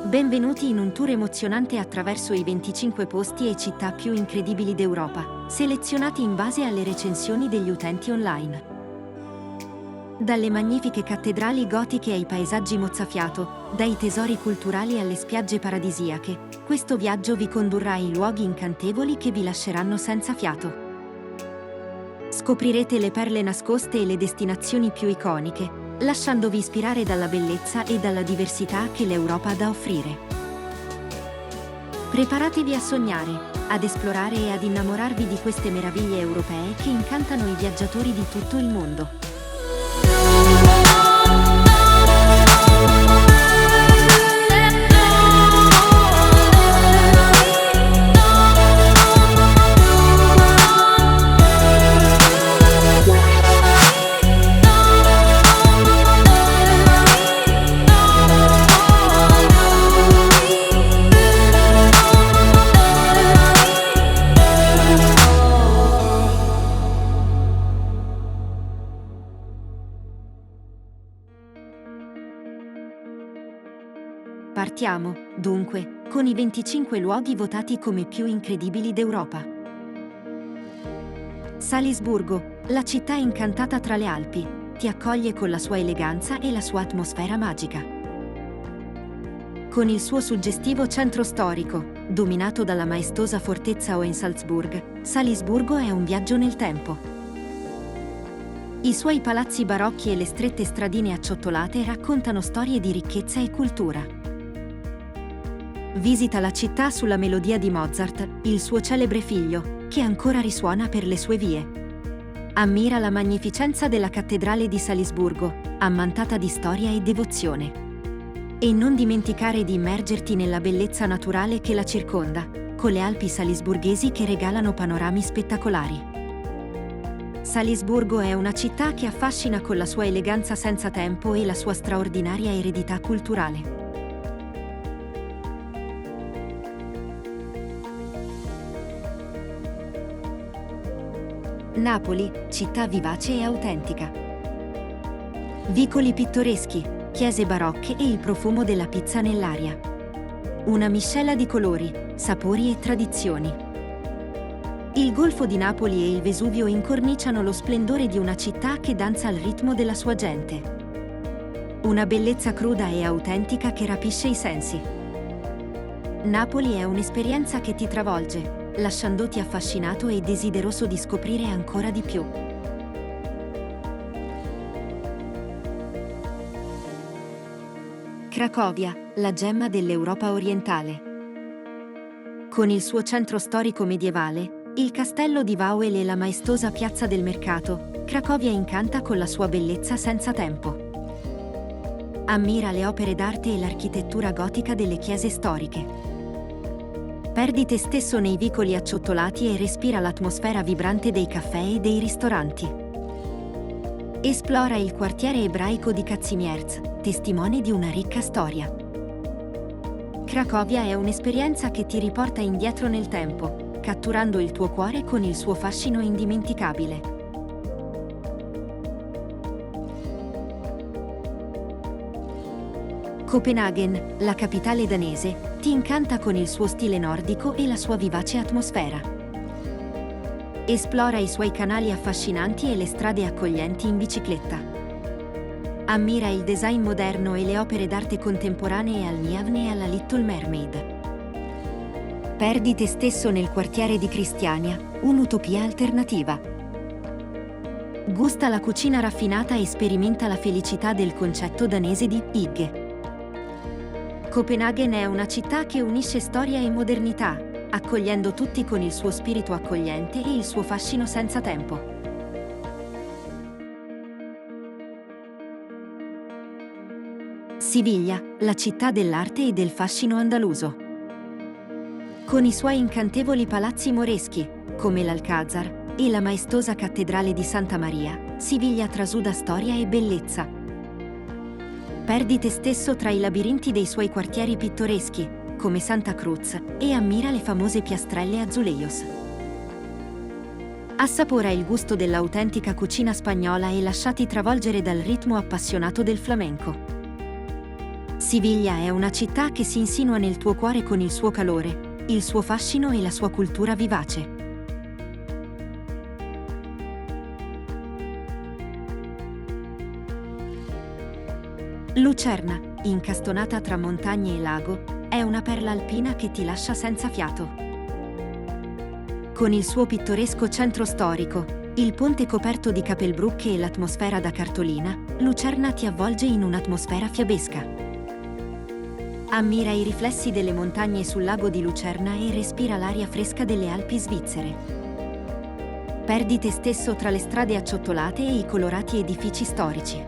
Benvenuti in un tour emozionante attraverso i 25 posti e città più incredibili d'Europa, selezionati in base alle recensioni degli utenti online. Dalle magnifiche cattedrali gotiche ai paesaggi mozzafiato, dai tesori culturali alle spiagge paradisiache, questo viaggio vi condurrà in luoghi incantevoli che vi lasceranno senza fiato. Scoprirete le perle nascoste e le destinazioni più iconiche, lasciandovi ispirare dalla bellezza e dalla diversità che l'Europa ha da offrire. Preparatevi a sognare, ad esplorare e ad innamorarvi di queste meraviglie europee che incantano i viaggiatori di tutto il mondo. Partiamo, dunque, con i 25 luoghi votati come più incredibili d'Europa. Salisburgo, la città incantata tra le Alpi, ti accoglie con la sua eleganza e la sua atmosfera magica. Con il suo suggestivo centro storico, dominato dalla maestosa fortezza Hohensalzburg, Salisburgo è un viaggio nel tempo. I suoi palazzi barocchi e le strette stradine acciottolate raccontano storie di ricchezza e cultura. Visita la città sulla melodia di Mozart, il suo celebre figlio, che ancora risuona per le sue vie. Ammira la magnificenza della cattedrale di Salisburgo, ammantata di storia e devozione. E non dimenticare di immergerti nella bellezza naturale che la circonda, con le Alpi salisburghesi che regalano panorami spettacolari. Salisburgo è una città che affascina con la sua eleganza senza tempo e la sua straordinaria eredità culturale. Napoli, città vivace e autentica. Vicoli pittoreschi, chiese barocche e il profumo della pizza nell'aria. Una miscela di colori, sapori e tradizioni. Il Golfo di Napoli e il Vesuvio incorniciano lo splendore di una città che danza al ritmo della sua gente. Una bellezza cruda e autentica che rapisce i sensi. Napoli è un'esperienza che ti travolge, lasciandoti affascinato e desideroso di scoprire ancora di più. Cracovia, la gemma dell'Europa orientale. Con il suo centro storico medievale, il castello di Wawel e la maestosa piazza del mercato, Cracovia incanta con la sua bellezza senza tempo. Ammira le opere d'arte e l'architettura gotica delle chiese storiche. Perdi te stesso nei vicoli acciottolati e respira l'atmosfera vibrante dei caffè e dei ristoranti. Esplora il quartiere ebraico di Kazimierz, testimone di una ricca storia. Cracovia è un'esperienza che ti riporta indietro nel tempo, catturando il tuo cuore con il suo fascino indimenticabile. Copenaghen, la capitale danese, ti incanta con il suo stile nordico e la sua vivace atmosfera. Esplora i suoi canali affascinanti e le strade accoglienti in bicicletta. Ammira il design moderno e le opere d'arte contemporanee al Niavne e alla Little Mermaid. Perdi te stesso nel quartiere di Cristiania, un'utopia alternativa. Gusta la cucina raffinata e sperimenta la felicità del concetto danese di hygge. Copenaghen è una città che unisce storia e modernità, accogliendo tutti con il suo spirito accogliente e il suo fascino senza tempo. Siviglia, la città dell'arte e del fascino andaluso. Con i suoi incantevoli palazzi moreschi, come l'Alcázar, e la maestosa cattedrale di Santa Maria, Siviglia trasuda storia e bellezza. Perdi te stesso tra i labirinti dei suoi quartieri pittoreschi, come Santa Cruz, e ammira le famose piastrelle Azulejos. Assapora il gusto dell'autentica cucina spagnola e lasciati travolgere dal ritmo appassionato del flamenco. Siviglia è una città che si insinua nel tuo cuore con il suo calore, il suo fascino e la sua cultura vivace. Lucerna, incastonata tra montagne e lago, è una perla alpina che ti lascia senza fiato. Con il suo pittoresco centro storico, il ponte coperto di capelbrucche e l'atmosfera da cartolina, Lucerna ti avvolge in un'atmosfera fiabesca. Ammira i riflessi delle montagne sul lago di Lucerna e respira l'aria fresca delle Alpi svizzere. Perdi te stesso tra le strade acciottolate e i colorati edifici storici.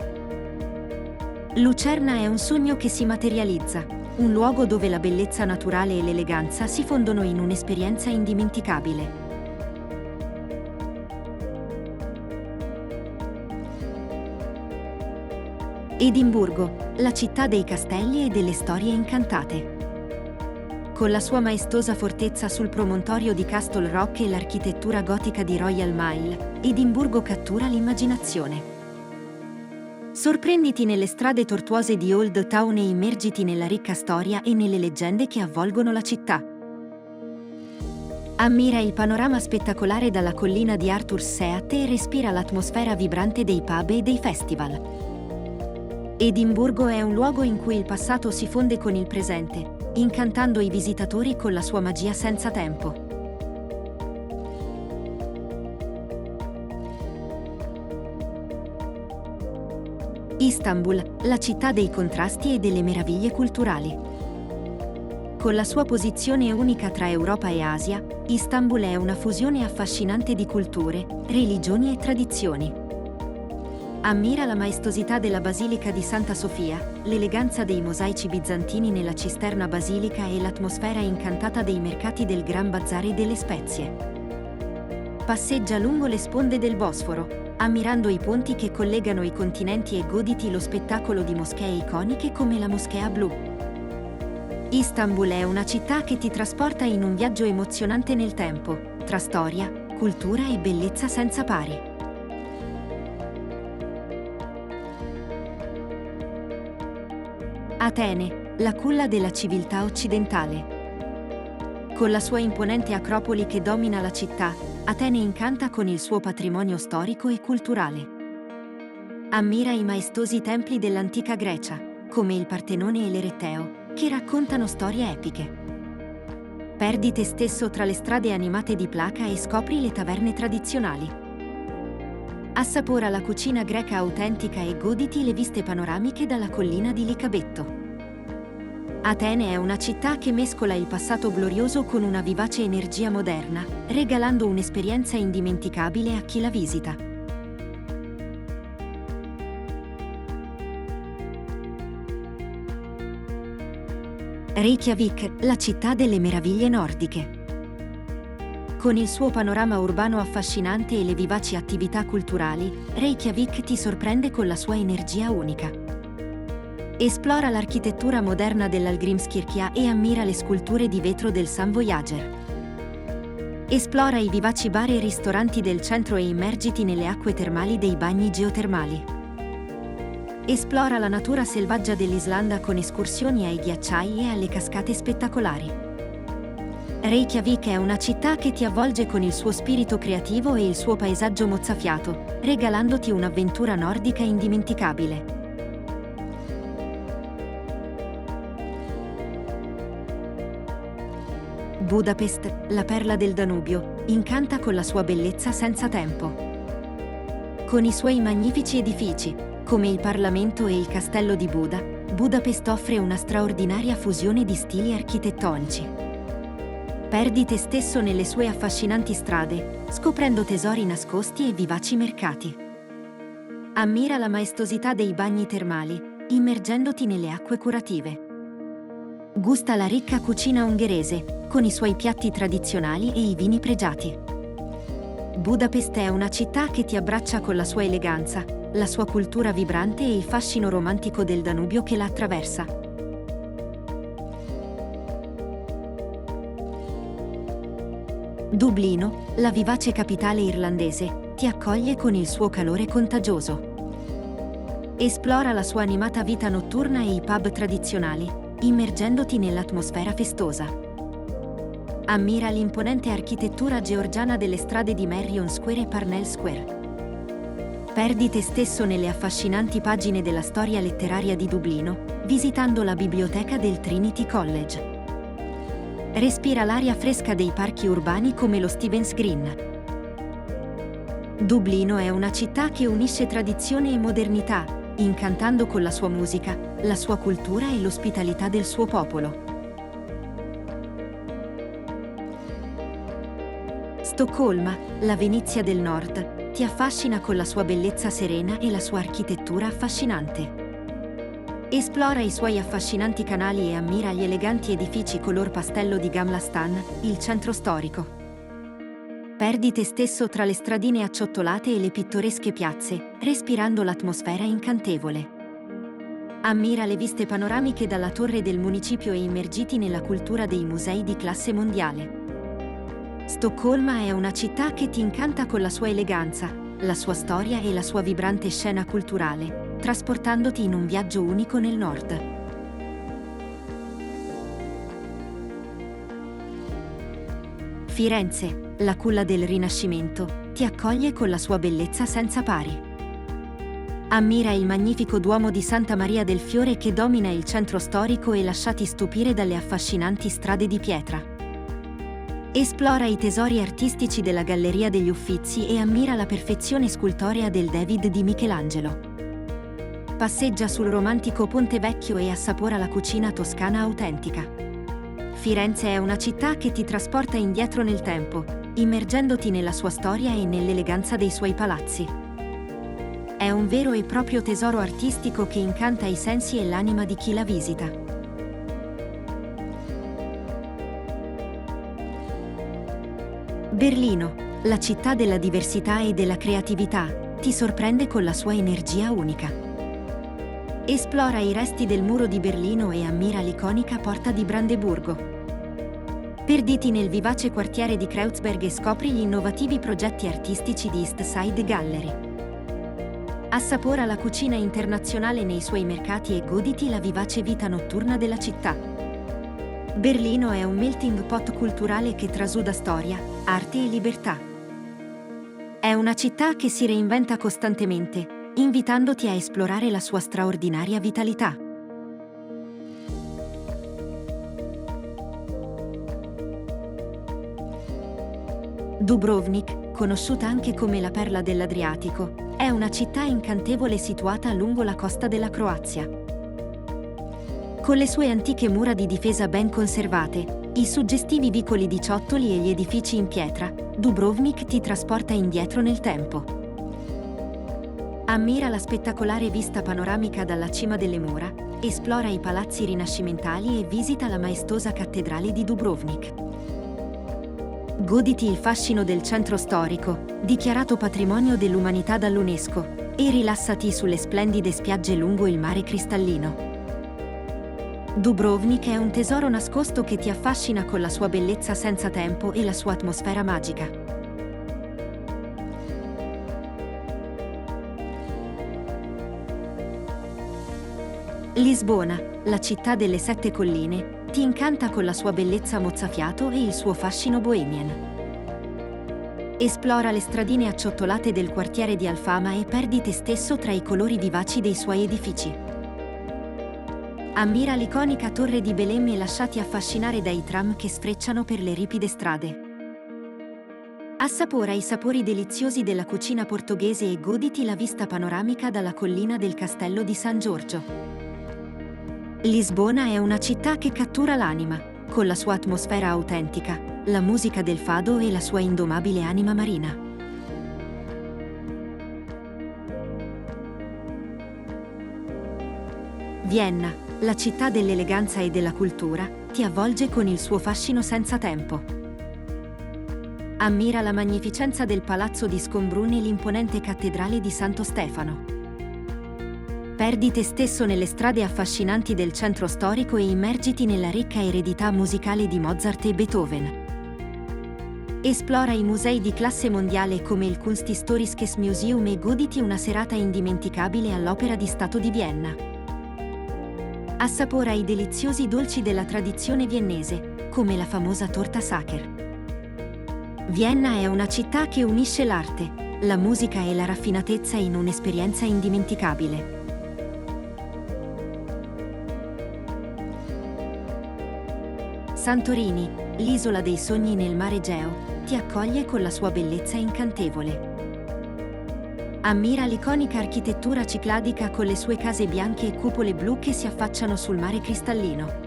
Lucerna è un sogno che si materializza, un luogo dove la bellezza naturale e l'eleganza si fondono in un'esperienza indimenticabile. Edimburgo, la città dei castelli e delle storie incantate. Con la sua maestosa fortezza sul promontorio di Castle Rock e l'architettura gotica di Royal Mile, Edimburgo cattura l'immaginazione. Sorprenditi nelle strade tortuose di Old Town e immergiti nella ricca storia e nelle leggende che avvolgono la città. Ammira il panorama spettacolare dalla collina di Arthur's Seat e respira l'atmosfera vibrante dei pub e dei festival. Edimburgo è un luogo in cui il passato si fonde con il presente, incantando i visitatori con la sua magia senza tempo. Istanbul, la città dei contrasti e delle meraviglie culturali. Con la sua posizione unica tra Europa e Asia, Istanbul è una fusione affascinante di culture, religioni e tradizioni. Ammira la maestosità della Basilica di Santa Sofia, l'eleganza dei mosaici bizantini nella cisterna basilica e l'atmosfera incantata dei mercati del Gran Bazar e delle spezie. Passeggia lungo le sponde del Bosforo, ammirando i ponti che collegano i continenti e goditi lo spettacolo di moschee iconiche come la Moschea Blu. Istanbul è una città che ti trasporta in un viaggio emozionante nel tempo, tra storia, cultura e bellezza senza pari. Atene, la culla della civiltà occidentale. Con la sua imponente acropoli che domina la città, Atene incanta con il suo patrimonio storico e culturale. Ammira i maestosi templi dell'antica Grecia, come il Partenone e l'Ereteo, che raccontano storie epiche. Perdi te stesso tra le strade animate di Plaka e scopri le taverne tradizionali. Assapora la cucina greca autentica e goditi le viste panoramiche dalla collina di Licabetto. Atene è una città che mescola il passato glorioso con una vivace energia moderna, regalando un'esperienza indimenticabile a chi la visita. Reykjavik, la città delle meraviglie nordiche. Con il suo panorama urbano affascinante e le vivaci attività culturali, Reykjavik ti sorprende con la sua energia unica. Esplora l'architettura moderna dell'Hallgrímskirkja e ammira le sculture di vetro del Sun Voyager. Esplora i vivaci bar e ristoranti del centro e immergiti nelle acque termali dei bagni geotermali. Esplora la natura selvaggia dell'Islanda con escursioni ai ghiacciai e alle cascate spettacolari. Reykjavik è una città che ti avvolge con il suo spirito creativo e il suo paesaggio mozzafiato, regalandoti un'avventura nordica indimenticabile. Budapest, la perla del Danubio, incanta con la sua bellezza senza tempo. Con i suoi magnifici edifici, come il Parlamento e il Castello di Buda, Budapest offre una straordinaria fusione di stili architettonici. Perdi te stesso nelle sue affascinanti strade, scoprendo tesori nascosti e vivaci mercati. Ammira la maestosità dei bagni termali, immergendoti nelle acque curative. Gusta la ricca cucina ungherese, con i suoi piatti tradizionali e i vini pregiati. Budapest è una città che ti abbraccia con la sua eleganza, la sua cultura vibrante e il fascino romantico del Danubio che la attraversa. Dublino, la vivace capitale irlandese, ti accoglie con il suo calore contagioso. Esplora la sua animata vita notturna e i pub tradizionali, immergendoti nell'atmosfera festosa. Ammira l'imponente architettura georgiana delle strade di Merrion Square e Parnell Square. Perdi te stesso nelle affascinanti pagine della storia letteraria di Dublino, visitando la biblioteca del Trinity College. Respira l'aria fresca dei parchi urbani come lo Stevens Green. Dublino è una città che unisce tradizione e modernità, incantando con la sua musica, la sua cultura e l'ospitalità del suo popolo. Stoccolma, la Venezia del Nord, ti affascina con la sua bellezza serena e la sua architettura affascinante. Esplora i suoi affascinanti canali e ammira gli eleganti edifici color pastello di Gamla Stan, il centro storico. Perdi te stesso tra le stradine acciottolate e le pittoresche piazze, respirando l'atmosfera incantevole. Ammira le viste panoramiche dalla torre del municipio e immergiti nella cultura dei musei di classe mondiale. Stoccolma è una città che ti incanta con la sua eleganza, la sua storia e la sua vibrante scena culturale, trasportandoti in un viaggio unico nel nord. Firenze, la culla del Rinascimento, ti accoglie con la sua bellezza senza pari. Ammira il magnifico Duomo di Santa Maria del Fiore che domina il centro storico e lasciati stupire dalle affascinanti strade di pietra. Esplora i tesori artistici della Galleria degli Uffizi e ammira la perfezione scultorea del David di Michelangelo. Passeggia sul romantico Ponte Vecchio e assapora la cucina toscana autentica. Firenze è una città che ti trasporta indietro nel tempo, immergendoti nella sua storia e nell'eleganza dei suoi palazzi. È un vero e proprio tesoro artistico che incanta i sensi e l'anima di chi la visita. Berlino, la città della diversità e della creatività, ti sorprende con la sua energia unica. Esplora i resti del muro di Berlino e ammira l'iconica porta di Brandeburgo. Perditi nel vivace quartiere di Kreuzberg e scopri gli innovativi progetti artistici di East Side Gallery. Assapora la cucina internazionale nei suoi mercati e goditi la vivace vita notturna della città. Berlino è un melting pot culturale che trasuda storia, arte e libertà. È una città che si reinventa costantemente, invitandoti a esplorare la sua straordinaria vitalità. Dubrovnik, conosciuta anche come la perla dell'Adriatico, è una città incantevole situata lungo la costa della Croazia. Con le sue antiche mura di difesa ben conservate, i suggestivi vicoli di ciottoli e gli edifici in pietra, Dubrovnik ti trasporta indietro nel tempo. Ammira la spettacolare vista panoramica dalla cima delle mura, esplora i palazzi rinascimentali e visita la maestosa cattedrale di Dubrovnik. Goditi il fascino del centro storico, dichiarato patrimonio dell'umanità dall'UNESCO, e rilassati sulle splendide spiagge lungo il mare cristallino. Dubrovnik è un tesoro nascosto che ti affascina con la sua bellezza senza tempo e la sua atmosfera magica. Lisbona, la città delle sette colline, ti incanta con la sua bellezza mozzafiato e il suo fascino bohemian. Esplora le stradine acciottolate del quartiere di Alfama e perdi te stesso tra i colori vivaci dei suoi edifici. Ammira l'iconica torre di Belém e lasciati affascinare dai tram che sfrecciano per le ripide strade. Assapora i sapori deliziosi della cucina portoghese e goditi la vista panoramica dalla collina del Castello di San Giorgio. Lisbona è una città che cattura l'anima, con la sua atmosfera autentica, la musica del fado e la sua indomabile anima marina. Vienna, la città dell'eleganza e della cultura, ti avvolge con il suo fascino senza tempo. Ammira la magnificenza del palazzo di Schönbrunn e l'imponente cattedrale di Santo Stefano. Perdi te stesso nelle strade affascinanti del centro storico e immergiti nella ricca eredità musicale di Mozart e Beethoven. Esplora i musei di classe mondiale come il Kunsthistorisches Museum e goditi una serata indimenticabile all'Opera di Stato di Vienna. Assapora i deliziosi dolci della tradizione viennese, come la famosa torta Sacher. Vienna è una città che unisce l'arte, la musica e la raffinatezza in un'esperienza indimenticabile. Santorini, l'isola dei sogni nel mare Egeo, ti accoglie con la sua bellezza incantevole. Ammira l'iconica architettura cicladica con le sue case bianche e cupole blu che si affacciano sul mare cristallino.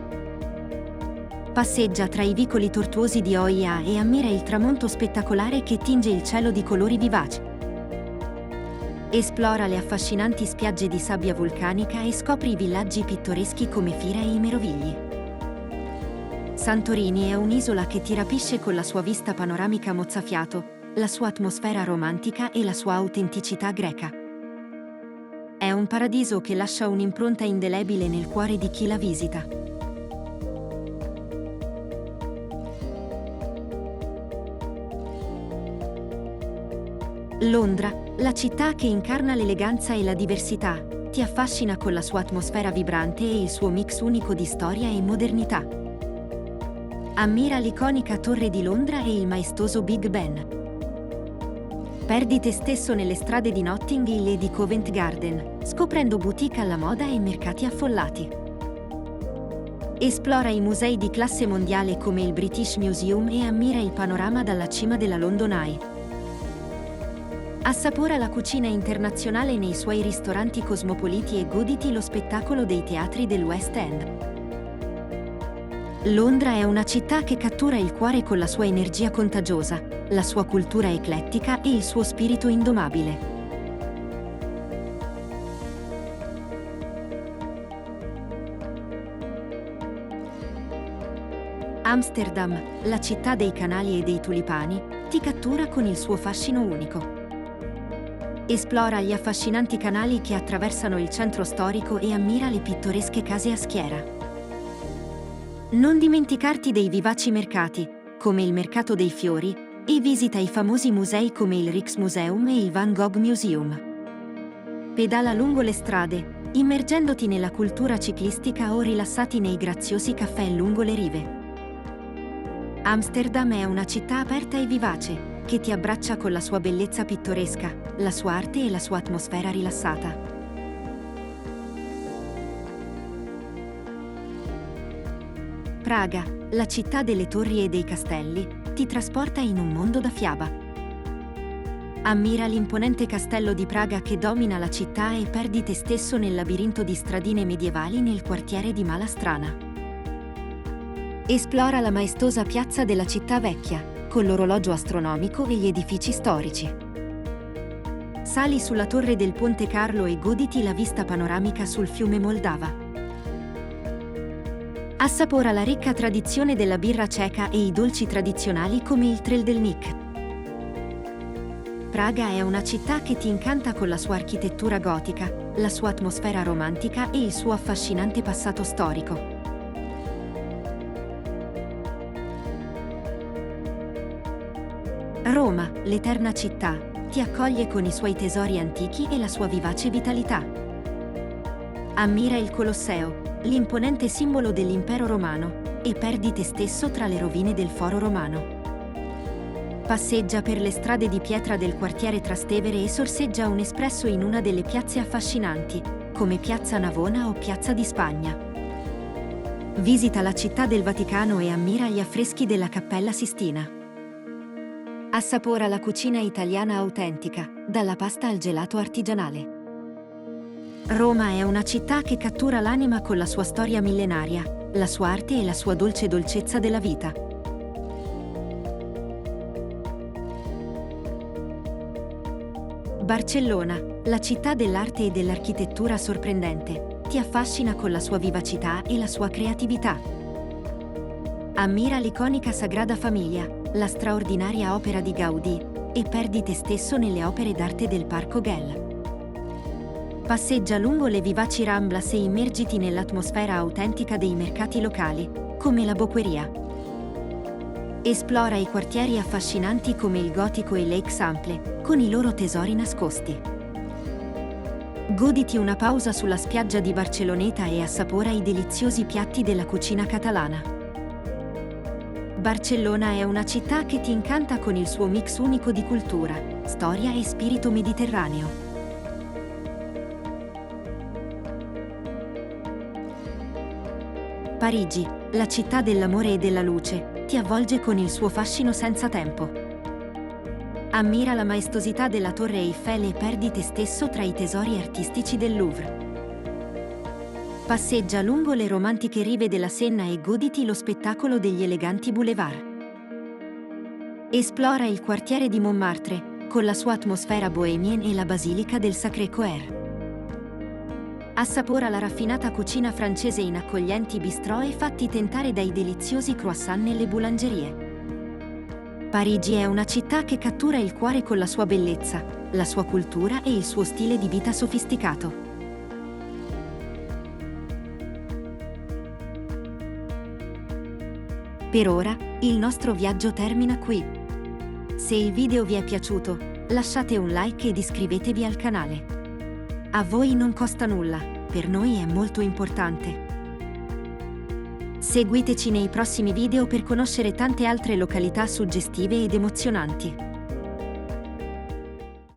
Passeggia tra i vicoli tortuosi di Oia e ammira il tramonto spettacolare che tinge il cielo di colori vivaci. Esplora le affascinanti spiagge di sabbia vulcanica e scopri i villaggi pittoreschi come Fira e i Merovigli. Santorini è un'isola che ti rapisce con la sua vista panoramica mozzafiato, la sua atmosfera romantica e la sua autenticità greca. È un paradiso che lascia un'impronta indelebile nel cuore di chi la visita. Londra, la città che incarna l'eleganza e la diversità, ti affascina con la sua atmosfera vibrante e il suo mix unico di storia e modernità. Ammira l'iconica Torre di Londra e il maestoso Big Ben. Perdi te stesso nelle strade di Notting Hill e di Covent Garden, scoprendo boutique alla moda e mercati affollati. Esplora i musei di classe mondiale come il British Museum e ammira il panorama dalla cima della London Eye. Assapora la cucina internazionale nei suoi ristoranti cosmopoliti e goditi lo spettacolo dei teatri del West End. Londra è una città che cattura il cuore con la sua energia contagiosa, la sua cultura eclettica e il suo spirito indomabile. Amsterdam, la città dei canali e dei tulipani, ti cattura con il suo fascino unico. Esplora gli affascinanti canali che attraversano il centro storico e ammira le pittoresche case a schiera. Non dimenticarti dei vivaci mercati, come il Mercato dei Fiori, e visita i famosi musei come il Rijksmuseum e il Van Gogh Museum. Pedala lungo le strade, immergendoti nella cultura ciclistica o rilassati nei graziosi caffè lungo le rive. Amsterdam è una città aperta e vivace, che ti abbraccia con la sua bellezza pittoresca, la sua arte e la sua atmosfera rilassata. Praga, la città delle torri e dei castelli, ti trasporta in un mondo da fiaba. Ammira l'imponente castello di Praga che domina la città e perdi te stesso nel labirinto di stradine medievali nel quartiere di Mala Strana. Esplora la maestosa piazza della città vecchia, con l'orologio astronomico e gli edifici storici. Sali sulla torre del Ponte Carlo e goditi la vista panoramica sul fiume Moldava. Assapora la ricca tradizione della birra ceca e i dolci tradizionali come il Treldelnik. Praga è una città che ti incanta con la sua architettura gotica, la sua atmosfera romantica e il suo affascinante passato storico. Roma, l'eterna città, ti accoglie con i suoi tesori antichi e la sua vivace vitalità. Ammira il Colosseo, l'imponente simbolo dell'impero romano, e perdi te stesso tra le rovine del Foro Romano. Passeggia per le strade di pietra del quartiere Trastevere e sorseggia un espresso in una delle piazze affascinanti, come Piazza Navona o Piazza di Spagna. Visita la città del Vaticano e ammira gli affreschi della Cappella Sistina. Assapora la cucina italiana autentica, dalla pasta al gelato artigianale. Roma è una città che cattura l'anima con la sua storia millenaria, la sua arte e la sua dolce dolcezza della vita. Barcellona, la città dell'arte e dell'architettura sorprendente, ti affascina con la sua vivacità e la sua creatività. Ammira l'iconica Sagrada Famiglia, la straordinaria opera di Gaudì, e perdi te stesso nelle opere d'arte del Parco Güell. Passeggia lungo le vivaci Ramblas e immergiti nell'atmosfera autentica dei mercati locali, come la Boqueria. Esplora i quartieri affascinanti come il Gotico e Lake Sample, con i loro tesori nascosti. Goditi una pausa sulla spiaggia di Barceloneta e assapora i deliziosi piatti della cucina catalana. Barcellona è una città che ti incanta con il suo mix unico di cultura, storia e spirito mediterraneo. Parigi, la città dell'amore e della luce, ti avvolge con il suo fascino senza tempo. Ammira la maestosità della Torre Eiffel e perdi te stesso tra i tesori artistici del Louvre. Passeggia lungo le romantiche rive della Senna e goditi lo spettacolo degli eleganti boulevard. Esplora il quartiere di Montmartre, con la sua atmosfera bohemian e la basilica del Sacré-Cœur. Assapora la raffinata cucina francese in accoglienti bistrò e fatti tentare dai deliziosi croissant nelle boulangerie. Parigi è una città che cattura il cuore con la sua bellezza, la sua cultura e il suo stile di vita sofisticato. Per ora, il nostro viaggio termina qui. Se il video vi è piaciuto, lasciate un like ed iscrivetevi al canale. A voi non costa nulla, per noi è molto importante. Seguiteci nei prossimi video per conoscere tante altre località suggestive ed emozionanti.